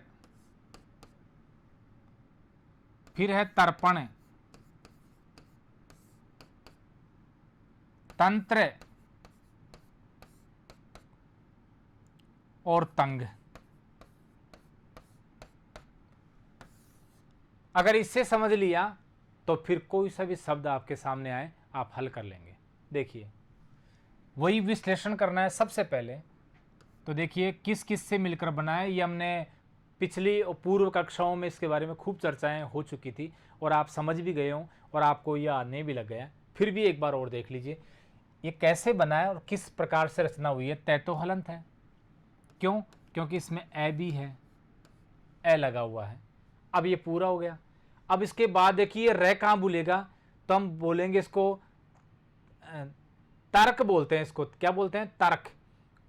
फिर है तर्पण, तंत्र और तंग। अगर इससे समझ लिया तो फिर कोई सा भी शब्द आपके सामने आए आप हल कर लेंगे। देखिए, वही विश्लेषण करना है सबसे पहले। तो देखिए किस किस से मिलकर बना है, ये हमने पिछली और पूर्व कक्षाओं में इसके बारे में खूब चर्चाएं हो चुकी थी और आप समझ भी गए हों और आपको ये आने भी लग गया। फिर भी एक बार और देख लीजिए ये कैसे बना है और किस प्रकार से रचना हुई है। तय तो हलंत है, क्यों? क्योंकि इसमें ए भी है, ए लगा हुआ है। अब ये पूरा हो गया। अब इसके बाद देखिए रे कहाँ भूलेगा, तो हम बोलेंगे इसको तर्क बोलते हैं, इसको क्या बोलते हैं? तर्क।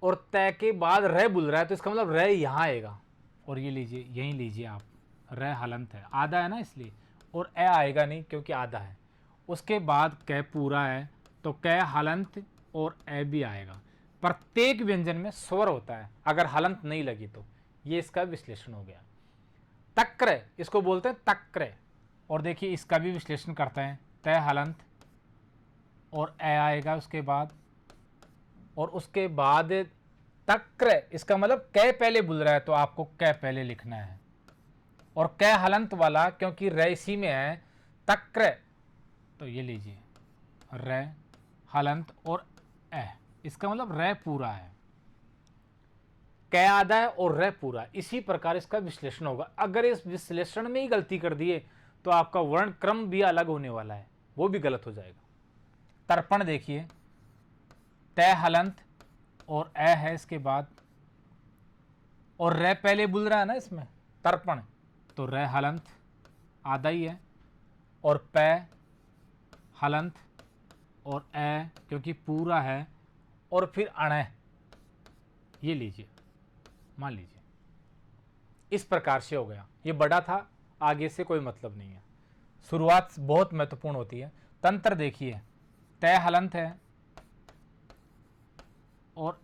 और तय के बाद रे भूल रहा है तो इसका मतलब रे यहाँ आएगा। और ये लीजिए, यहीं लीजिए आप, रे हलंत है, आधा है ना इसलिए, और ए आएगा नहीं क्योंकि आधा है। उसके बाद कै पूरा है तो कै हलंत और ए भी आएगा। प्रत्येक व्यंजन में स्वर होता है, अगर हलंत नहीं लगी तो। ये इसका विश्लेषण हो गया। तक्र, इसको बोलते हैं तक्र। और देखिए इसका भी विश्लेषण करते हैं। तय हलंत और ए आएगा उसके बाद, और उसके बाद तक्र, इसका मतलब कै पहले बुल रहा है तो आपको कै पहले लिखना है। और कै हलंत वाला क्योंकि रे इसी में है, तक्र, तो ये लीजिए रे हलंत और ए, इसका मतलब रे पूरा है, कै आधा है और रे पूरा। इसी प्रकार इसका विश्लेषण होगा। अगर इस विश्लेषण में ही गलती कर दिए तो आपका वर्ण क्रम भी अलग होने वाला है, वो भी गलत हो जाएगा। तर्पण देखिए, तय हलंत और ए है इसके बाद, और रे पहले बुल रहा है ना इसमें, तर्पण, तो रे हलंत आधा ही है, और पै हलंत और ए क्योंकि पूरा है, और फिर अण, ये लीजिए, मान लीजिए इस प्रकार से हो गया। ये बड़ा था, आगे से कोई मतलब नहीं है, शुरुआत बहुत महत्वपूर्ण होती है। तंत्र देखिए, तय हलंत है और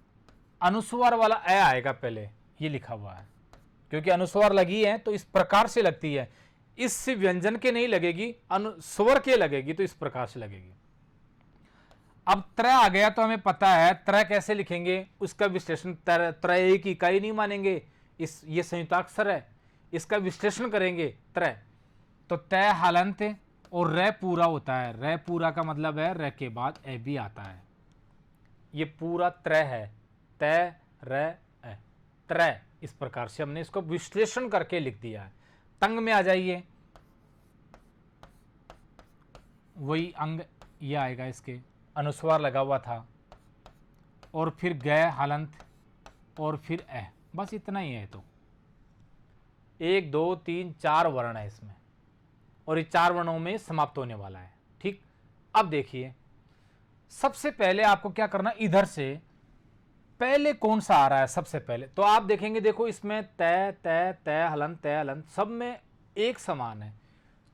अनुस्वार वाला ए आएगा पहले, ये लिखा हुआ है, क्योंकि अनुस्वार लगी है तो इस प्रकार से लगती है। इस व्यंजन के नहीं लगेगी, अनुस्वर के लगेगी, तो इस प्रकार से लगेगी। अब त्र आ गया तो हमें पता है त्र कैसे लिखेंगे, उसका विश्लेषण। त्र एक इकाई नहीं मानेंगे, इस ये संयुक्ताक्षर है, इसका विश्लेषण करेंगे त्र। तो तय हलंत और रे पूरा होता है। रे पूरा का मतलब है रे के बाद ए भी आता है। ये पूरा त्र है, तय रे ए, त्र। इस प्रकार से हमने इसको विश्लेषण करके लिख दिया है। तंग में आ जाइए, वही अंग ये आएगा, इसके अनुस्वार लगा हुआ था, और फिर गय हलंत और फिर ए, बस इतना ही है। तो 1 2 3 4 वर्ण है इसमें, और ये 4 वर्णों में समाप्त होने वाला है। ठीक, अब देखिए सबसे पहले आपको क्या करना, इधर से पहले कौन सा आ रहा है सबसे पहले, तो आप देखेंगे, देखो इसमें तय तय तय हलंत सब में एक समान है,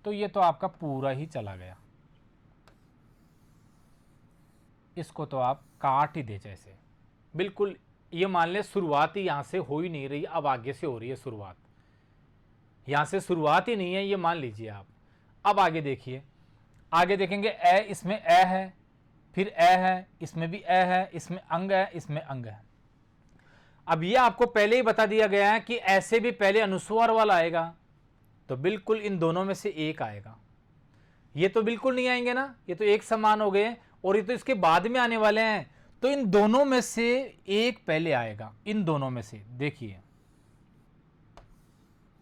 तो ये तो आपका पूरा ही चला गया। इसको तो आप काट ही दे जैसे, बिल्कुल ये मान ले शुरुआत ही यहां से हो ही नहीं रही, अब आगे से हो रही है शुरुआत, यहां से शुरुआत ही नहीं है, ये मान लीजिए आप। अब आगे देखिए, आगे देखेंगे ए, इसमें ए है, फिर ए है, इसमें भी ए है, इसमें अंग है, इसमें अंग है। अब ये आपको पहले ही बता दिया गया है कि ऐसे भी पहले अनुस्वार वाला आएगा, तो बिल्कुल इन दोनों में से एक आएगा। ये तो बिल्कुल नहीं आएंगे ना, ये तो एक समान हो गए, और ये तो इसके बाद में आने वाले हैं, तो इन दोनों में से एक पहले आएगा। इन दोनों में से देखिए,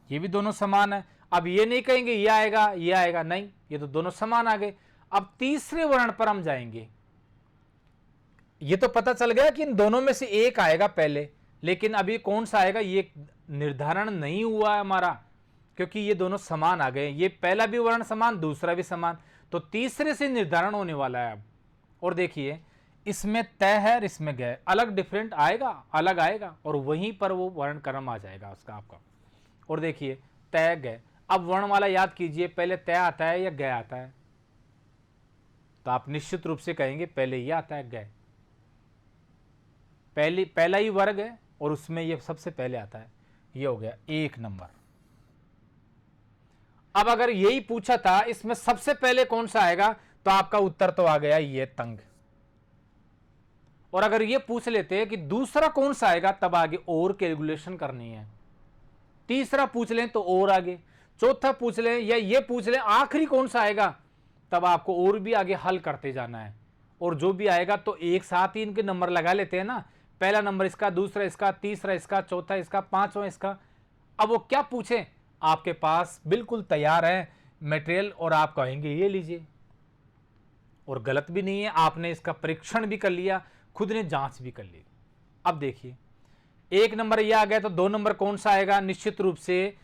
ये भी दोनों समान है। अब ये नहीं कहेंगे ये आएगा, नहीं, ये तो दोनों समान आ गए। अब तीसरे वर्ण पर हम जाएंगे। ये तो पता चल गया कि इन दोनों में से एक आएगा पहले, लेकिन अभी कौन सा आएगा ये निर्धारण नहीं हुआ है हमारा, क्योंकि ये दोनों समान आ गए। ये पहला भी वर्ण समान, दूसरा भी समान, तो तीसरे से निर्धारण होने वाला है अब। और देखिए इसमें तय है और इसमें गय, अलग डिफरेंट आएगा, अलग आएगा, और वहीं पर वो वर्ण क्रम आ जाएगा उसका आपका। और देखिए तय गय, अब वर्णमाला याद कीजिए, पहले तय आता है या गय आता है? तो आप निश्चित रूप से कहेंगे पहले ये आता है गय, पहला ही वर्ग है और उसमें ये सबसे पहले आता है, ये हो गया 1 नंबर। अब अगर यही पूछा था इसमें सबसे पहले कौन सा आएगा, तो आपका उत्तर तो आ गया ये तंग। और अगर ये पूछ लेते हैं कि दूसरा कौन सा आएगा, तब आगे और कैलकुलेशन करनी है। तीसरा पूछ लें तो और आगे, चौथा पूछ लें या ये पूछ लें आखिरी कौन सा आएगा, तब आपको और भी आगे हल करते जाना है। और जो भी आएगा तो एक साथ ही इनके नंबर लगा लेते हैं ना, पहला नंबर इसका, दूसरा इसका, तीसरा इसका, चौथा इसका, पांचवा इसका। अब वो क्या पूछे, आपके पास बिल्कुल तैयार है मटेरियल और आप कहेंगे ये लीजिए। और गलत भी नहीं है, आपने इसका परीक्षण भी कर लिया, खुद ने जांच भी कर ली। अब देखिए 1 नंबर ये आ गया, तो 2 नंबर कौन सा आएगा, निश्चित रूप से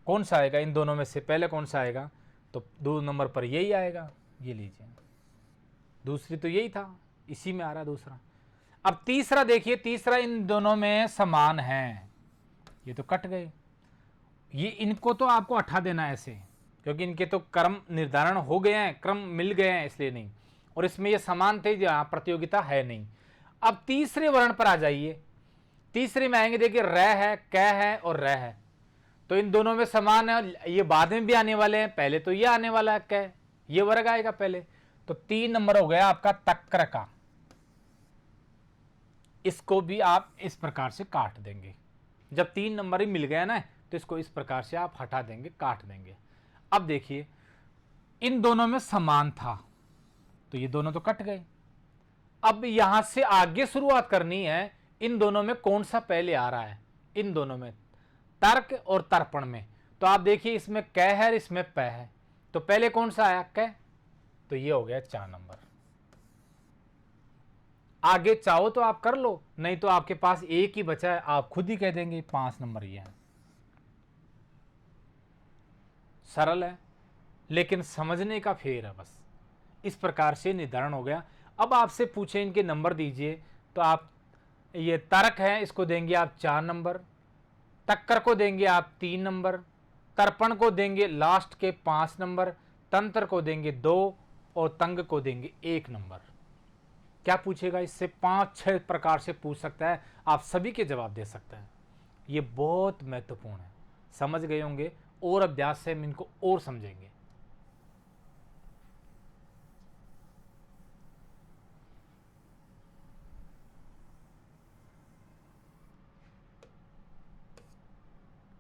कौन सा आएगा, इन दोनों में से पहले कौन सा आएगा, तो 2 नंबर पर यही आएगा, ये लीजिए। दूसरी तो यही था, इसी में आ रहा दूसरा। अब तीसरा देखिए, तीसरा इन दोनों में समान है, ये तो कट गए, ये इनको तो आपको हटा देना है ऐसे, क्योंकि इनके तो क्रम निर्धारण हो गए हैं, क्रम मिल गए हैं, इसलिए नहीं। और इसमें ये समान थे, जहां प्रतियोगिता है नहीं। अब तीसरे वर्ण पर आ जाइए, तीसरे में आएंगे, देखिए र है, क है और र है, तो इन दोनों में समान है, ये बाद में भी आने वाले हैं, पहले तो ये आने वाला है क, ये वर्ग आएगा पहले। तो 3 नंबर हो गया आपका तक्र का। इसको भी आप इस प्रकार से काट देंगे, जब 3 नंबर ही मिल गया ना, तो इसको इस प्रकार से आप हटा देंगे, काट देंगे। अब देखिए इन दोनों में समान था, तो ये दोनों तो कट गए। अब यहां से आगे शुरुआत करनी है, इन दोनों में कौन सा पहले आ रहा है, इन दोनों में तर्क और तर्पण में। तो आप देखिए इसमें क है, इसमें प है, तो पहले कौन सा आया, क, तो ये हो गया 4 नंबर। आगे चाहो तो आप कर लो, नहीं तो आपके पास एक ही बचा है, आप खुद ही कह देंगे 5 नंबर ये है। सरल है, लेकिन समझने का फेर है बस। इस प्रकार से निर्धारण हो गया। अब आपसे पूछे इनके नंबर दीजिए, तो आप ये तर्क है, इसको देंगे आप 4 नंबर, तक्कर को देंगे आप 3 नंबर, तर्पण को देंगे लास्ट के 5 नंबर, तंत्र को देंगे 2 और तंग को देंगे 1 नंबर। क्या पूछेगा इससे, 5-6 प्रकार से पूछ सकता है, आप सभी के जवाब दे सकता है। ये बहुत महत्वपूर्ण है, समझ गए होंगे, और अभ्यास से हम इनको और समझेंगे।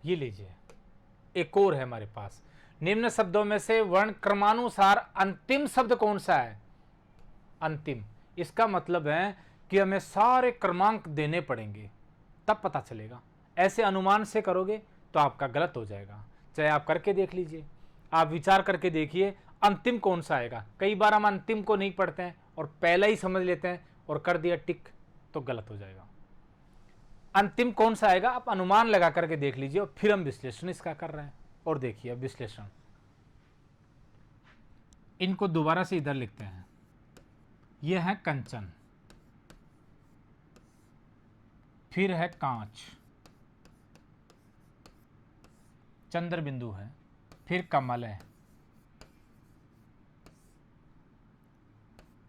ये लीजिए, एक और है हमारे पास, निम्न शब्दों में से वर्ण क्रमानुसार अंतिम शब्द कौन सा है। अंतिम, इसका मतलब है कि हमें सारे क्रमांक देने पड़ेंगे, तब पता चलेगा। ऐसे अनुमान से करोगे तो आपका गलत हो जाएगा। चाहे आप करके देख लीजिए, आप विचार करके देखिए अंतिम कौन सा आएगा। कई बार हम अंतिम को नहीं पढ़ते हैं और पहला ही समझ लेते हैं और कर दिया टिक, तो गलत हो जाएगा। अंतिम कौन सा आएगा आप अनुमान लगा करके देख लीजिए, और फिर हम विश्लेषण इसका कर रहे हैं। और देखिए अब विश्लेषण, इनको दोबारा से इधर लिखते हैं। यह है कंचन, फिर है कांच, चंद्र बिंदु है, फिर कमल है,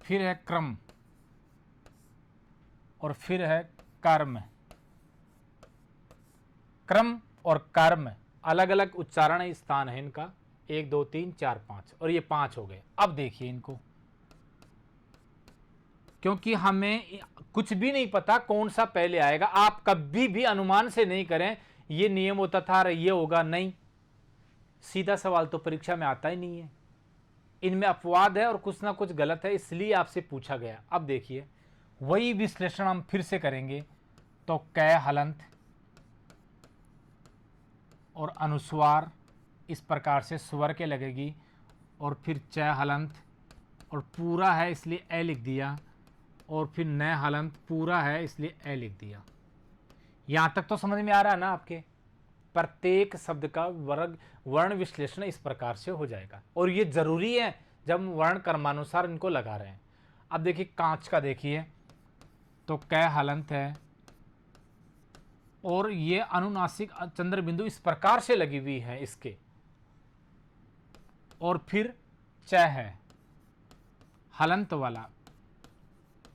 फिर है क्रम, और फिर है कर्म। क्रम और कर्म अलग अलग उच्चारण स्थान है इनका, 1 2 3 4 5, और ये 5 हो गए। अब देखिए इनको, क्योंकि हमें कुछ भी नहीं पता कौन सा पहले आएगा, आप कभी भी अनुमान से नहीं करें ये नियम होता था ये होगा, नहीं, सीधा सवाल तो परीक्षा में आता ही नहीं है। इनमें अपवाद है और कुछ ना कुछ गलत है, इसलिए आपसे पूछा गया। अब देखिए वही विश्लेषण हम फिर से करेंगे, तो कै हलंत और अनुस्वार इस प्रकार से स्वर के लगेगी, और फिर च हलंत और पूरा है इसलिए ए लिख दिया, और फिर न हलंत पूरा है इसलिए ए लिख दिया। यहाँ तक तो समझ में आ रहा है ना आपके। प्रत्येक शब्द का वर्ण विश्लेषण इस प्रकार से हो जाएगा, और ये जरूरी है जब हम वर्ण कर्मानुसार इनको लगा रहे हैं। अब देखिए कांच का देखिए तो कै हलंत है और ये अनुनासिक चंद्र बिंदु इस प्रकार से लगी हुई है इसके, और फिर च है हलंत वाला,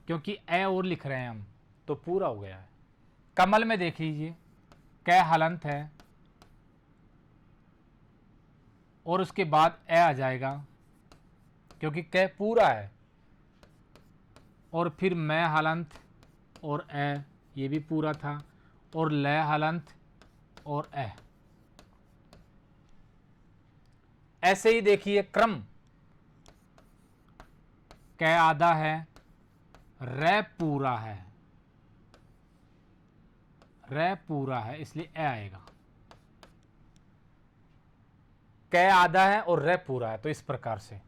क्योंकि ए और लिख रहे हैं हम तो पूरा हो गया है। कमल में देख लीजिए कै हलंत है और उसके बाद ए आ जाएगा क्योंकि कै पूरा है, और फिर मैं हलंत और ए, ये भी पूरा था, और लय हलंत और ए। ऐसे ही देखिए क्रम, कै आधा है, रै पूरा है, रै पूरा है इसलिए ए आएगा। कै आधा है और रै पूरा है तो इस प्रकार से,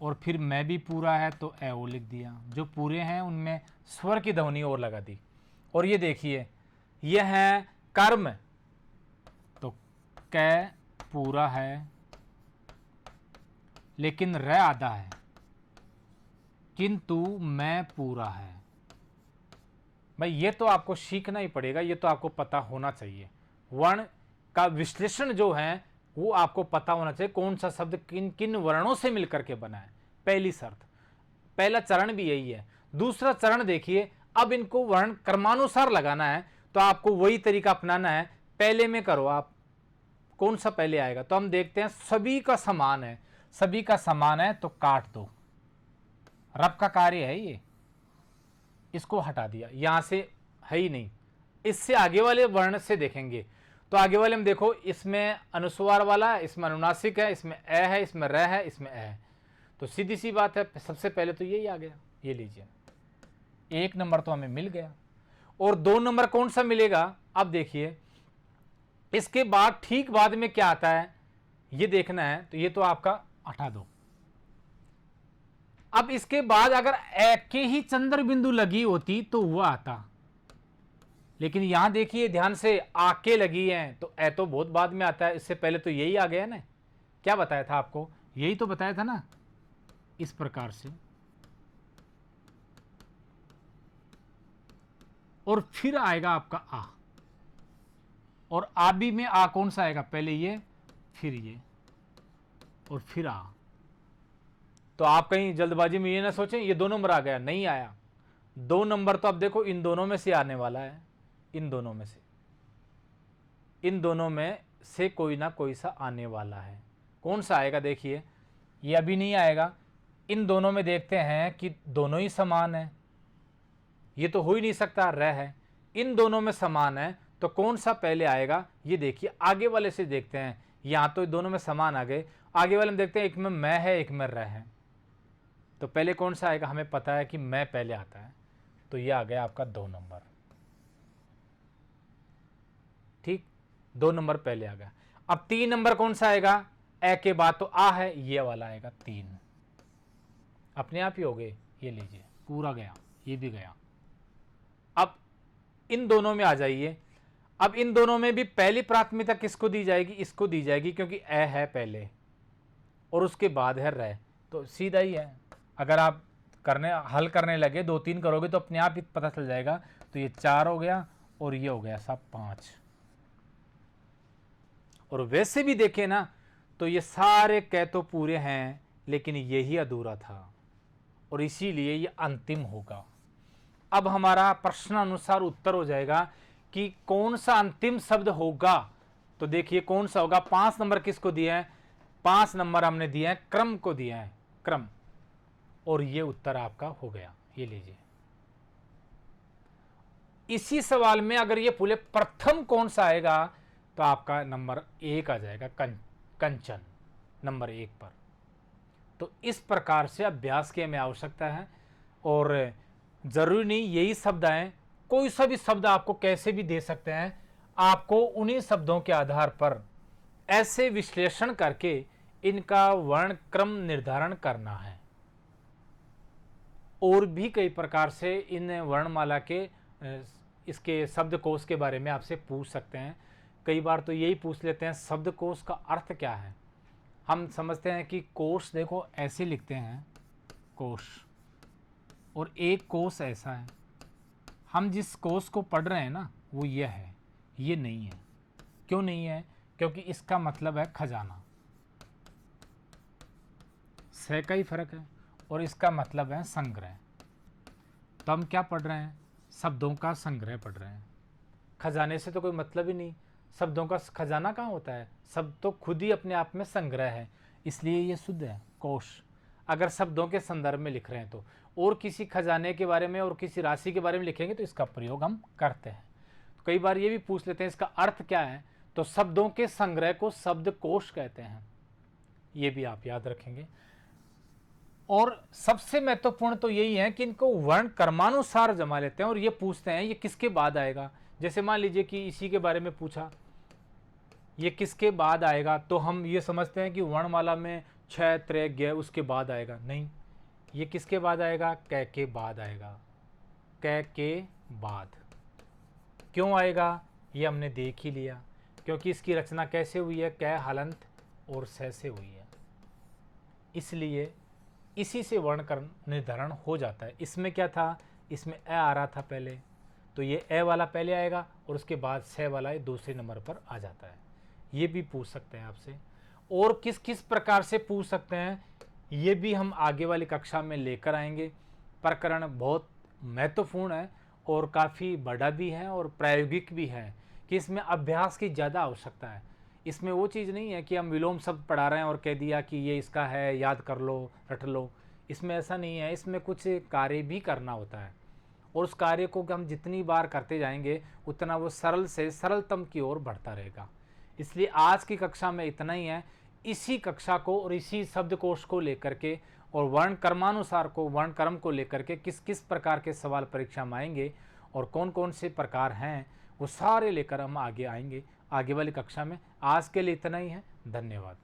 और फिर मैं भी पूरा है तो ए ओ लिख दिया। जो पूरे हैं उनमें स्वर की ध्वनि और लगा दी। और ये देखिए यह है कर्म, तो कै पूरा है लेकिन रै आधा है, किंतु मैं पूरा है। भाई ये तो आपको सीखना ही पड़ेगा, ये तो आपको पता होना चाहिए। वर्ण का विश्लेषण जो है वो आपको पता होना चाहिए, कौन सा शब्द किन किन वर्णों से मिलकर के बना है। पहली शर्त, पहला चरण भी यही है। दूसरा चरण देखिए, अब इनको वर्ण क्रमानुसार लगाना है तो आपको वही तरीका अपनाना है। पहले में करो आप, कौन सा पहले आएगा, तो हम देखते हैं सभी का समान है, सभी का समान है तो काट दो। रब का कार्य है ये, इसको हटा दिया, यहां से है ही नहीं। इससे आगे वाले वर्ण से देखेंगे तो आगे वाले में देखो, इसमें अनुस्वार वाला है, इसमें अनुनासिक है, इसमें ए है, इसमें र है, इसमें ए है। तो सीधी सी बात है, सबसे पहले तो यही आ गया। ये लीजिए 1 नंबर तो हमें मिल गया। और 2 नंबर कौन सा मिलेगा, अब देखिए इसके बाद ठीक बाद में क्या आता है ये देखना है। तो ये तो आपका हटा दो। अब इसके बाद अगर ए के ही चंद्र बिंदु लगी होती तो वह आता, लेकिन यहां देखिए ध्यान से आके लगी है तो ए तो बहुत बाद में आता है। इससे पहले तो यही आ गया ना। क्या बताया था आपको, यही तो बताया था ना, इस प्रकार से। और फिर आएगा आपका आ, और आ भी में आ कौन सा आएगा, पहले ये फिर ये और फिर आ। तो आप कहीं जल्दबाजी में ये ना सोचें ये 2 नंबर आ गया, नहीं आया। 2 नंबर तो अब देखो इन दोनों में से आने वाला है, इन दोनों में से, इन दोनों में से कोई ना कोई सा आने वाला है। कौन सा आएगा देखिए, ये अभी नहीं आएगा। इन दोनों में देखते हैं कि दोनों ही समान है, ये तो हो ही नहीं सकता, रह है। इन दोनों में समान है तो कौन सा पहले आएगा ये देखिए। आगे वाले से देखते हैं, यहां तो दोनों में समान आ गए। आगे वाले में देखते हैं, एक में मैं है, एक में रह है। तो पहले कौन सा आएगा, हमें पता है कि मैं पहले आता है, तो ये आ गया आपका 2 नंबर। ठीक, 2 नंबर पहले आ गया। अब 3 नंबर कौन सा आएगा, ए के बाद तो आ है, ये वाला आएगा 3। अपने आप ही हो गए, ये लीजिए पूरा गया, ये भी गया। अब इन दोनों में आ जाइए। अब इन दोनों में भी पहली प्राथमिकता किसको दी जाएगी, इसको दी जाएगी, क्योंकि ए है पहले और उसके बाद है रह। तो सीधा ही है। अगर आप हल करने लगे 2-3 करोगे तो अपने आप ही पता चल जाएगा। तो ये 4 हो गया और ये हो गया सब 5। और वैसे भी देखें ना तो ये सारे कै तो पूरे हैं, लेकिन यही अधूरा था और इसीलिए ये अंतिम होगा। अब हमारा प्रश्नानुसार उत्तर हो जाएगा कि कौन सा अंतिम शब्द होगा। तो देखिए कौन सा होगा। 5 नंबर किसको दिया है, 5 नंबर हमने दिया है क्रम को दिया है, क्रम। और ये उत्तर आपका हो गया, ये लीजिए। इसी सवाल में अगर ये पूरे प्रथम कौन सा आएगा तो आपका नंबर 1 आ जाएगा, कंचन नंबर 1 पर। तो इस प्रकार से अभ्यास की हमें आवश्यकता है। और जरूरी नहीं यही शब्द आए, कोई सा भी शब्द आपको कैसे भी दे सकते हैं। आपको उन्हीं शब्दों के आधार पर ऐसे विश्लेषण करके इनका वर्ण क्रम निर्धारण करना है। और भी कई प्रकार से इन वर्णमाला के इसके शब्दकोश के बारे में आपसे पूछ सकते हैं। कई बार तो यही पूछ लेते हैं शब्दकोश का अर्थ क्या है। हम समझते हैं कि कोश देखो ऐसे लिखते हैं, कोश, और एक कोष ऐसा है। हम जिस कोष को पढ़ रहे हैं ना वो ये है, ये नहीं है। क्यों नहीं है? क्योंकि इसका मतलब है खजाना, स का ही फर्क है, और इसका मतलब है संग्रह। तो हम क्या पढ़ रहे हैं? शब्दों का संग्रह पढ़ रहे हैं। खजाने से तो कोई मतलब ही नहीं, शब्दों का खजाना कहाँ होता है? शब्द तो खुद ही अपने आप में संग्रह है, इसलिए ये शुद्ध है कोश, अगर शब्दों के संदर्भ में लिख रहे हैं तो। और किसी खजाने के बारे में और किसी राशि के बारे में लिखेंगे तो इसका प्रयोग हम करते हैं। तो कई बार ये भी पूछ लेते हैं इसका अर्थ क्या है, तो शब्दों के संग्रह को शब्द कोश कहते हैं, ये भी आप याद रखेंगे। और सबसे महत्वपूर्ण तो यही है कि इनको वर्ण कर्मानुसार जमा लेते हैं और ये पूछते हैं ये किसके बाद आएगा। जैसे मान लीजिए कि इसी के बारे में पूछा, ये किसके बाद आएगा, तो हम ये समझते हैं कि वर्णमाला में छ त्रे ज्ञ उसके बाद आएगा। नहीं, ये किसके बाद आएगा? कै के बाद आएगा, कै के बाद। क्यों आएगा? ये हमने देख ही लिया, क्योंकि इसकी रचना कैसे हुई है? कै हलंत और स से हुई है, इसलिए इसी से वर्ण कर्म निर्धारण हो जाता है। इसमें क्या था? इसमें ए आ रहा था पहले, तो ये ए वाला पहले आएगा और उसके बाद से वाला ये दूसरे नंबर पर आ जाता है। ये भी पूछ सकते हैं आपसे। और किस किस प्रकार से पूछ सकते हैं ये भी हम आगे वाली कक्षा में लेकर आएंगे। प्रकरण बहुत महत्वपूर्ण है और काफ़ी बड़ा भी है और प्रायोगिक भी है कि इसमें अभ्यास की ज़्यादा आवश्यकता है। इसमें वो चीज़ नहीं है कि हम विलोम शब्द पढ़ा रहे हैं और कह दिया कि ये इसका है, याद कर लो, रट लो। इसमें ऐसा नहीं है, इसमें कुछ कार्य भी करना होता है और उस कार्य को हम जितनी बार करते जाएंगे उतना वो सरल से सरलतम की ओर बढ़ता रहेगा। इसलिए आज की कक्षा में इतना ही है। इसी कक्षा को और इसी शब्दकोश को लेकर के और वर्ण कर्मानुसार को, वर्ण कर्म को लेकर के किस किस प्रकार के सवाल परीक्षा में आएंगे और कौन कौन से प्रकार हैं वो सारे लेकर हम आगे आएंगे आगे वाली कक्षा में। आज के लिए इतना ही है। धन्यवाद।